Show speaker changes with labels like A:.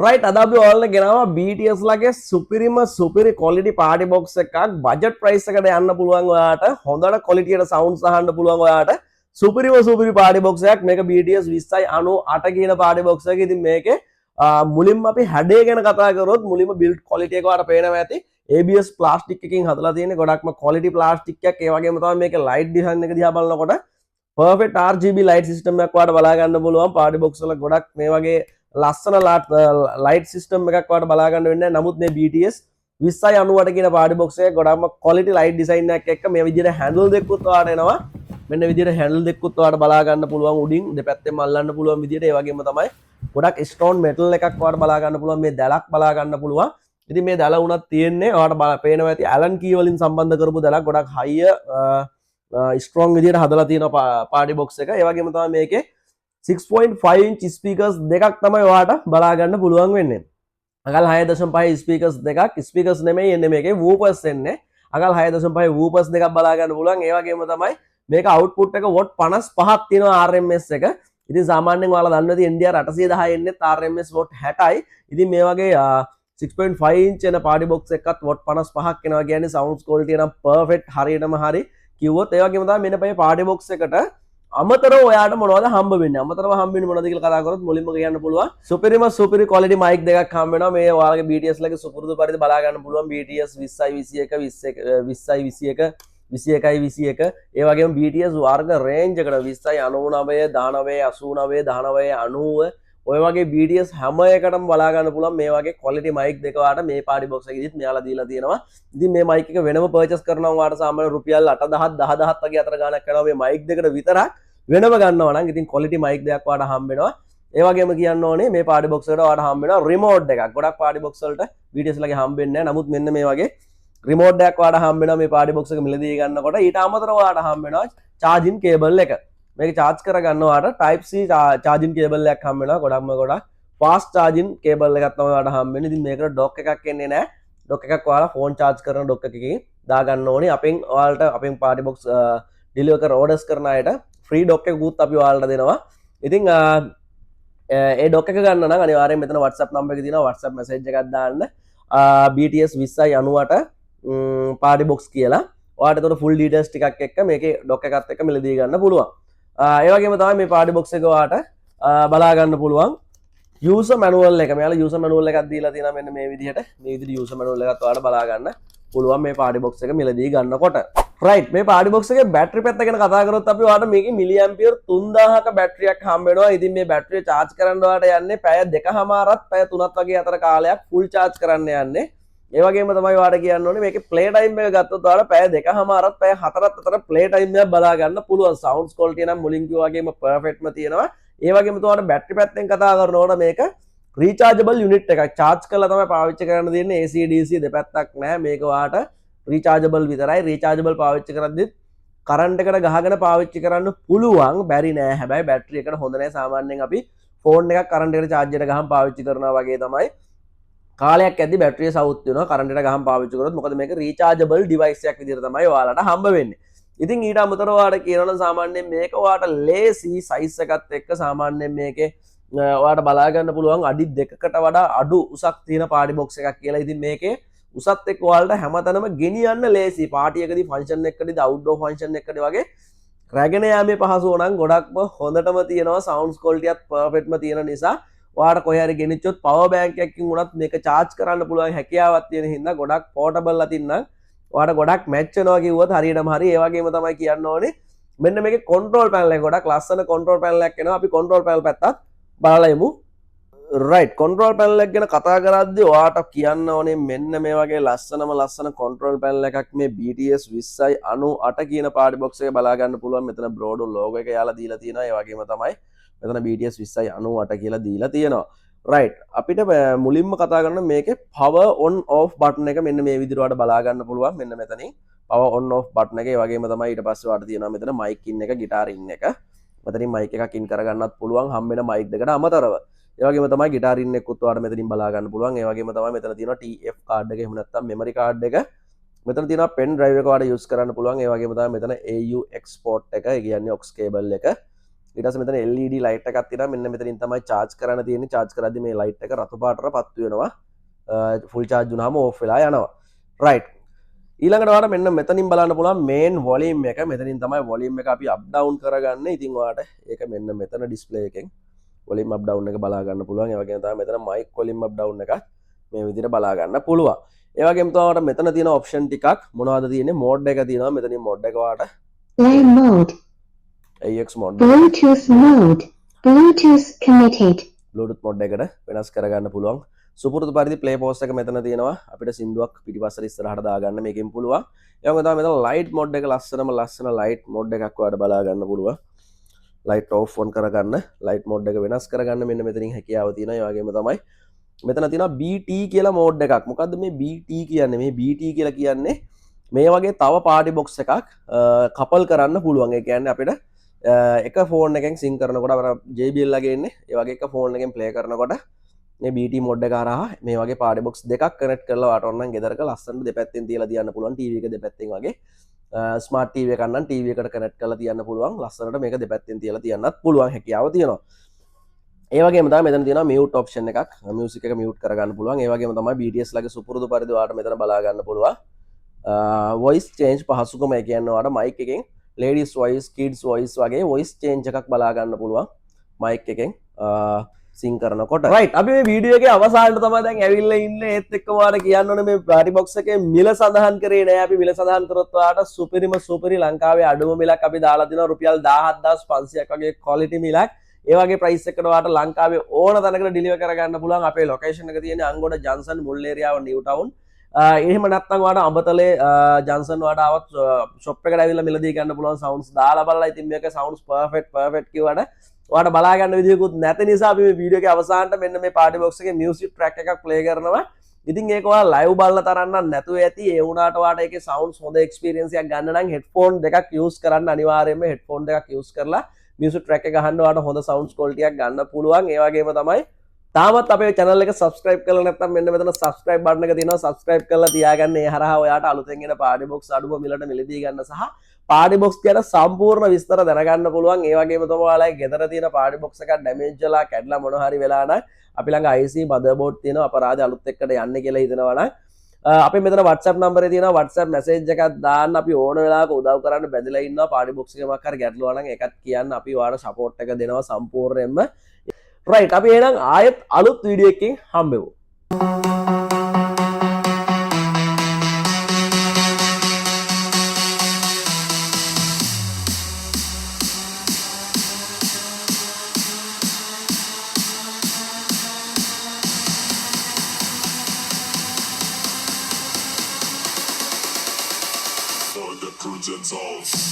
A: Right අද අපි ඔයාලට ගෙනාවා BTS ලගේ සුපිරි quality party box එකක් budget price එකට යන්න පුළුවන් ඔයාට හොඳට quality එකට sounds අහන්න පුළුවන් ඔයාට සුපිරි party box එකක් මේක BTS 2098 කියන party box එක. ඉතින් මේකේ මුලින්ම අපි හැඩය ගැන කතා කරොත් මුලින්ම build quality එක ඔයාලට පේනවා ඇති. ABS plastic එකකින් හදලා තියෙන ගොඩක්ම quality plastic එකක්. ඒ වගේම තමයි මේකේ light design එක දිහා බලනකොට perfect RGB light system එකක් ඔයාලට බලා ගන්න පුළුවන්. party box වල ගොඩක් මේ වගේ ලස්සන ලයිට් සිස්ටම් එකක් වාට බලා ගන්න වෙන්නේ. නමුත් මේ BTS 2090 කියන පාඩි බොක්ස් එක ගොඩක්ම ක්වොලිටි ලයිට් ඩිසයින් එකක් එක්ක මේ විදිහට හැන්ඩල් දෙකකුත් වාට එනවා. මෙන්න විදිහට හැන්ඩල් දෙකකුත් වාට බලා ගන්න පුළුවන් උඩින් දෙපැත්තෙම අල්ලන්න පුළුවන් විදිහට. ඒ වගේම තමයි ගොඩක් ස්ටෝන් මෙටල් එකක් වාට බලා ගන්න පුළුවන්. මේ දැලක් බලා ගන්න පුළුවන්. ඉතින් මේ දැල උනත් තියෙන්නේ වාට පේනවා ඇති ඇලන් කී වලින් සම්බන්ධ කරපු දැලක් ගොඩක් හයිය ස්ට්‍රෝං විදිහට හදලා තියෙන පාඩි බොක්ස් එක. ඒ වගේම තමයි මේකේ 6.5 inch speakers දෙකක් තමයි ඔයාට බලා ගන්න පුළුවන් වෙන්නේ. අගල් 6.5 speakers දෙකක් speakers නෙමෙයි එන්නේ මේකේ woofers එන්නේ. අගල් 6.5 woofers දෙකක් බලා ගන්න පුළුවන්. ඒ වගේම තමයි මේක output එක watt 55ක් තියෙනවා RMS එක. ඉතින් සාමාන්‍යයෙන් ඔයාලා දන්නවා ඉතින් NDR 810 එන්නේ RMS watt 60යි. ඉතින් මේ වගේ 6.5 inch එන party box එකත් watt 55ක් එනවා කියන්නේ sound quality නම් perfect හරියටම හරි කිව්වොත්. ඒ වගේම තමයි මෙන්න මේ party box එකට අමතරව ඔයාට මොනවද හම්බ වෙන්නේ? අමතරව හම්බ වෙන්නේ මොනවද කියලා කතා කරොත් මුලින්ම කියන්න පුළුවන්. සුපිරි quality mic දෙකක් හම්බ වෙනවා. මේ ඔයාලගේ BTS ලගේ සුපුරුදු පරිදි බලා ගන්න පුළුවන් BTS 20යි 21 20යි 21. ඒ වගේම BTS වර්ග රේන්ජ් එකට 20යි 99 19 89 19 90 ඔය වගේ BTS හැම එකටම බලා ගන්න පුළුවන් මේ වගේ quality mic දෙක වාට මේ party box එකෙදිත් මෙයාලා දීලා තියෙනවා. ඉතින් මේ mic එක වෙනම purchase කරනවා වාට සාමාන්‍ය රුපියල් 8000 10000 වගේ අතර ගාණක් කරනවා මේ mic දෙකට විතරක් වෙනම ගන්නවා නම්. ඉතින් quality mic දෙකක් වාට හම්බ වෙනවා. ඒ වගේම කියන්න ඕනේ මේ party box එකට වාට හම්බ වෙනවා remote එකක්. ගොඩක් party box වලට BTS ලගේ හම්බ වෙන්නේ නැහැ. නමුත් මෙන්න මේ වගේ remote එකක් වාට හම්බ වෙනවා මේ party box එක මිලදී ගන්නකොට. ඊට අමතරව වාට හම්බ වෙනවා charging cable එක. මේක charge කරගන්නවාට type C charging cable එකක් හම්බ වෙනවා. ගොඩක් fast charging cable එකක් තමයි ඔයාලට හම්බ වෙන්නේ. ඉතින් මේකට dock එකක් එන්නේ නැහැ. dock එකක් ඔයාලා phone charge කරන dock එකකින් දා ගන්න ඕනේ. අපෙන් party box deliver කර orders කරන අයට free dock එකකුත් අපි ඔයාලට දෙනවා. ඉතින් ඒ dock එක ගන්න නම් අනිවාර්යෙන් මෙතන WhatsApp number එක තියෙනවා. WhatsApp message එකක් දාන්න BTS 2098 party box කියලා. ඔයාලට ඒතකොට full details ටිකක් එක්ක මේකේ dock එකත් එක්ක මිලදී ගන්න පුළුවන්. ඒ වගේම තමයි මේ party box එක ඔයාට බලා ගන්න පුළුවන් user manual එක. මෙයාලා user manual එකක් දීලා තියෙනවා මෙන්න මේ විදිහට. මේ විදිහට user manual එකත් ඔයාලට බලා ගන්න පුළුවන් මේ party box එක මිලදී ගන්නකොට. right මේ party box එකේ battery පැත්ත ගැන කතා කරොත් අපි ඔයාලට මේකේ milliampere 3000ක battery එකක් හම්බ වෙනවා. ඉතින් මේ battery charge කරන්න ඔයාලට යන්නේ පැය 2කමාරත් පැය 3ක් වගේ අතර කාලයක් full charge කරන්න යන්නේ. ඒ වගේම තමයි ඔයාලට කියන්න ඕනේ මේකේ play time එක ගත්තොත් ඔයාලට පැය 2කමාරත් පැය 4ක් අතර play time එකක් බලා ගන්න පුළුවන්. sound quality නම් මුලින් කිව්වා වගේම perfectම තියෙනවා. ඒ වගේම ඔයාලට battery පැත්තෙන් කතා කරනකොට මේක rechargeable unit එකක්. charge කරලා තමයි පාවිච්චි කරන්න තියෙන්නේ. AC DC දෙපැත්තක් නැහැ. මේක ඔයාලට rechargeable විතරයි. rechargeable පාවිච්චි කරද්දිත් current එකට ගහගෙන පාවිච්චි කරන්න පුළුවන්. බැරි නෑ. හැබැයි battery එකට හොඳ නෑ. සාමාන්‍යයෙන් අපි phone එකක් current එකට charge එකට ගහන් පාවිච්චි කරනවා වගේ තමයි. කාලයක් ඇද්දි බැටරිය සවුත් වෙනවා කරන්ට් එක ගහන් පාවිච්චි කරොත්. මොකද මේක රීචාර්ජබල් ඩිවයිස් එකක් විදිහට තමයි ඔයාලට හම්බ වෙන්නේ. ඉතින් ඊට අමතරව ඔයාලට කියනවා නම් සාමාන්‍යයෙන් මේක ඔයාලට ලේසි සයිස් එකත් එක්ක සාමාන්‍යයෙන් මේකේ ඔයාලට බලා ගන්න පුළුවන් අඩි 2කට වඩා අඩු උසක් තියෙන පාටි බොක්ස් එකක් කියලා. ඉතින් මේකේ උසත් එක්ක ඔයාලට හැමතැනම ගෙනියන්න ලේසි. පාටි එකදී ෆන්ක්ෂන් එකකදී අවුට්ඩෝර් ෆන්ක්ෂන් එකකදී වගේ රැගෙන යාමේ පහසුව නම් ගොඩක්ම හොඳටම තියෙනවා. සවුන්ඩ්ස් ක්වොලිටියත් පර්ෆෙක්ට්ම තියෙන නිසා ඔයාලට කොහේ හරි ගෙනිච්චොත් පවර් බැංක් එකකින් උනත් මේක charge කරන්න පුළුවන් හැකියාවක් තියෙන හින්දා ගොඩක් පෝටබල් අතින් නම් ඔයාලට ගොඩක් මැච් වෙනවා කිව්වොත් හරියටම හරි. ඒ වගේම තමයි කියන්න ඕනේ මෙන්න මේකේ control panel එක ගොඩක් ලස්සන control panel එකක් එනවා. අපි control panel පැත්තත් බලලා යමු. right control panel එක ගැන කතා කරද්දී ඔයාලට කියන්න ඕනේ මෙන්න මේ වගේ ලස්සන control panel එකක් මේ BTS 2098 කියන party box එක බලා ගන්න පුළුවන්. මෙතන Brodo logo එක යාලා දීලා තියෙනවා. ඒ වගේම තමයි මෙතන BTS 2098 කියලා දීලා තියෙනවා. right අපිට මුලින්ම කතා කරන්න මේකේ power on off button එක මෙන්න මේ විදිහට ඔයාලට බලා ගන්න පුළුවන්. මෙන්න මෙතනින් power on off button එක. ඒ වගේම තමයි ඊට පස්සේ ඔයාලට තියෙනවා මෙතන mic in එක guitar in එක. මෙතනින් mic එකක් in කරගන්නත් පුළුවන් හම්බ වෙන mic දෙකට අමතරව. ඒ වගේම තමයි guitar in එකකුත් ඔයාලට මෙතනින් බලා ගන්න පුළුවන්. ඒ වගේම තමයි මෙතන තියෙනවා TF card එක එහෙම නැත්නම් memory card එක. මෙතන තියෙනවා pen drive එක ඔයාලට use කරන්න පුළුවන්. ඒ වගේම තමයි මෙතන AU export එක. ඒ කියන්නේ aux cable එක. ඊට පස්සේ මෙතන LED light එකක් තියෙනවා මෙන්න මෙතනින් තමයි charge කරන්න තියෙන්නේ charge කරද්දි මේ light එක රතු පාටට පත් වෙනවා full charge වුණාම off වෙලා යනවා right ඊළඟට ඔයාලට මෙන්න මෙතනින් බලන්න පුළුවන් main volume එක මෙතනින් තමයි volume එක අපි up down කරගන්නේ ඉතින් ඔයාලට ඒක මෙන්න මෙතන display එකෙන් volume up down එක බලා ගන්න පුළුවන් ඒ වගේම තමයි මෙතන mic volume up down එක මේ විදිහට බලා ගන්න පුළුවන් ඒ වගේම තමයි ඔයාලට මෙතන තියෙන option ටිකක් මොනවද තියෙන්නේ mode එක තියෙනවා මෙතනින් mode එක ඔයාලට
B: play mode
A: AX mode
B: Bluetooth mode Bluetooth connected
A: Bluetooth mode එකට වෙනස් කරගන්න පුළුවන් සුපුරුදු පරිදි play pause එක මෙතන තියෙනවා අපිට සින්දුවක් පිටිපස්සට ඉස්සරහට දාගන්න මේකෙන් පුළුවන් ඒ වගේම තමයි මෙතන light mode එක ලස්සන light mode එකක් ඔයාලට බලා ගන්න පුළුවන් light off on කරගන්න light mode එක වෙනස් කරගන්න මෙන්න මෙතනින් හැකියාව තියෙනවා ඒ වගේම තමයි මෙතන තියෙනවා BT කියලා mode එකක් මොකද්ද මේ BT කියන්නේ මේ BT කියලා කියන්නේ මේ වගේ තව party box එකක් couple කරන්න පුළුවන් ඒ කියන්නේ අපිට එක ෆෝන් එකෙන් සිංක් කරනකොට අපිට JBL ලගේ එන්නේ ඒ වගේ එක ෆෝන් එකෙන් ප්ලේ කරනකොට මේ BT මොඩ් එක හරහා මේ වගේ පාඩි බොක්ස් දෙකක් කනෙක්ට් කරලා වාට ඕන නම් ගෙදරක ලස්සනට දෙපැත්තෙන් තියලා තියන්න පුළුවන් ටීවී එක දෙපැත්තෙන් වගේ ස්මාර්ට් ටීවී එකක් නම් ටීවී එකට කනෙක්ට් කරලා තියන්න පුළුවන් ලස්සනට මේක දෙපැත්තෙන් තියලා තියන්නත් පුළුවන් හැකියාව තියෙනවා ඒ වගේම තමයි මෙතන තියෙනවා මියුට් ඔප්ෂන් එකක් මියුසික් එක මියුට් කරගන්න පුළුවන් ඒ වගේම තමයි BTS ලගේ සුපුරුදු පරිදි වාට මෙතන බලා ගන්න පුළුවන් වොයිස් චේන්ජ් පහසුකම ඒ කියන්නේ වාට මයික් එකෙන් ladies voice kids voice වගේ voice change එකක් බලා ගන්න පුළුවන් mic එකෙන් sing කරනකොට right අපි මේ වීඩියෝ එකේ අවසානයේ තමයි දැන් ඇවිල්ලා ඉන්නේ ඒත් එක්කම ඔයාලට කියන්න ඕනේ මේ party box එකේ මිල සඳහන් කරේ නෑ අපි මිල සඳහන් කරොත් ඔයාලට සුපිරි ලංකාවේ අඩුම මිලක් අපි දාලා දෙනවා රුපියල් 17500ක් වගේ quality මිලක් ඒ වගේ price එකකට ඔයාලට ලංකාවේ ඕන තැනකට deliver කරගන්න පුළුවන් අපේ location එක තියෙන්නේ අංගොඩ ජන්සන් මුල් ඒරියාව නිව් ටවුන් එහෙම නැත්නම් ඔයාලට අඹතලේ ජන්සන් වලට ආවත් shop එකට ඇවිල්ලා මිලදී ගන්න පුළුවන් sounds දාලා බලලා ඉතින් මේක sounds perfect කිව්වට ඔයාලට බලා ගන්න විදියකුත් නැති නිසා අපි මේ වීඩියෝ එකේ අවසානට මෙන්න මේ party box එකේ music track එකක් play කරනවා ඉතින් ඒක ඔයාලා live බලලා තරන්න නැතුව ඇති ඒ වුණාට ඔයාලට ඒකේ sounds හොඳ experience එකක් ගන්න නම් headphone දෙකක් use කරන්න අනිවාර්යයෙන්ම headphone දෙකක් use කරලා music track එක අහන්න ඔයාලට හොඳ sounds quality එකක් ගන්න පුළුවන් ඒ වගේම තමයි තාමත් අපේ channel එක subscribe කරලා නැත්නම් මෙන්න මෙතන subscribe button එක තියෙනවා subscribe කරලා තියාගන්න ඒ හරහා ඔයාට අලුතෙන් එන party box අඩුම මිලට මිලදී ගන්න සහ party box ගැන සම්පූර්ණ විස්තර දැනගන්න පුළුවන් ඒ වගේම තමයි ඔයාලගේ ගෙදර තියෙන party box එකක් damage වෙලා කැඩලා මොන හරි වෙලා නම් අපි ළඟ IC motherboard තියෙනවා අපරාධ අලුත් එක්කට යන්නේ කියලා හිතනවා නම් අපි මෙතන WhatsApp number එක තියෙනවා WhatsApp message එකක් දාන්න අපි ඕන වෙලාවක උදව් කරන්න බැඳලා ඉන්නවා party box එකේ මොකක් හරි ගැටලුවක් නම් ඒකත් කියන්න අපි ඔයාලට support එක දෙනවා සම්පූර්ණයෙන්ම right අපි එහෙනම් ආයෙත් අලුත් වීඩියෝ එකකින් හම්බෙමු
C: For the curtains off.